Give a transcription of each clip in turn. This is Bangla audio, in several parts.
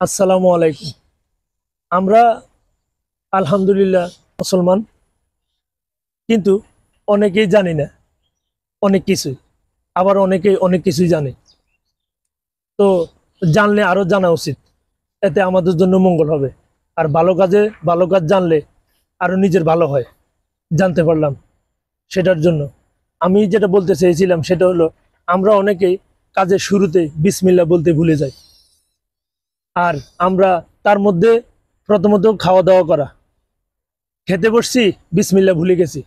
আসসালামু আলাইকুম। আমরা আলহামদুলিল্লাহ মুসলমান, কিন্তু অনেকেই জানি না অনেক কিছু, আবার অনেকেই অনেক কিছুই জানে। তো জানলে আরো জানা উচিত, এতে আমাদের জন্য মঙ্গল হবে। আর ভালো কাজ জানলে আরো নিজের ভালো হয়। জানতে পারলাম, সেটার জন্য আমি যেটা বলতে চেয়েছিলাম সেটা হলো, আমরা অনেকেই কাজের শুরুতে বিসমিল্লাহ বলতে ভুলে যাই। আর আমরা তার মধ্যে প্রথমত খাওয়া দাওয়া করা, খেতে বসছি, বিসমিল্লাহ ভুলে গেছি।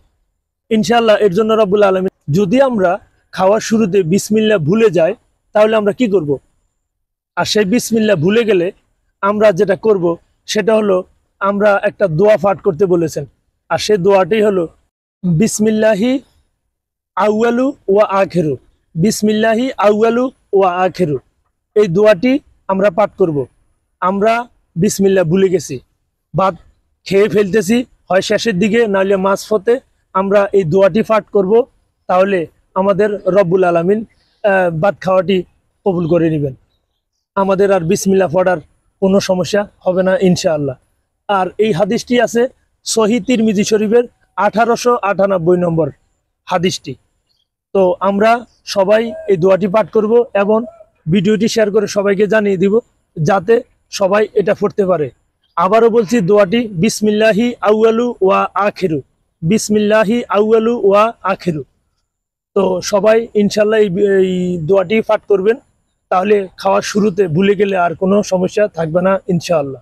ইনশাআল্লাহ এর জন্য রব্বুল আলামিন, যদি আমরা খাওয়ার শুরুতে বিসমিল্লাহ ভুলে যাই, তাহলে আমরা কি করব? আর সেই বিসমিল্লাহ ভুলে গেলে আমরা যেটা করব সেটা হলো, আমরা একটা দোয়া পাঠ করতে বলেছেন। আর সেই দোয়াটাই হলো বিসমিল্লাহি আউয়ালু ওয়া আখিরু। বিসমিল্লাহি আউয়ালু ওয়া আখিরু, এই দোয়াটি আমরা পাঠ করব। আমরা বিসমিল্লাহ ভুলে গেছি, ভাত খেয়ে ফেলতেছি, হয় শেষের দিকে নাহলে মাঝপথে, আমরা এই দোয়াটি পাঠ করব। তাহলে আমাদের রব্বুল আলামিন ভাত খাওয়াটি কবুল করে নেবেন। আমাদের আর বিসমিল্লাহ পড়ার কোনো সমস্যা হবে না ইনশাআল্লাহ। আর এই হাদিসটি আছে সহিহ তিরমিজি শরীফের 1898 নম্বর হাদিসটি। তো আমরা সবাই এই দোয়াটি পাঠ করব এবং ভিডিওটি শেয়ার করে সবাইকে জানিয়ে দিব, যাতে সবাই এটা পড়তে পারে। আবারও বলছি, দোয়াটি বিসমিল্লাহি আউয়ালু ওয়া আখিরু। বিসমিল্লাহি আউয়ালু ওয়া আখিরু। তো সবাই ইনশাল্লাহ এই দোয়াটি পাঠ করবেন, তাহলে খাওয়ার শুরুতে ভুলে গেলে আর কোনো সমস্যা থাকবে না ইনশাআল্লাহ।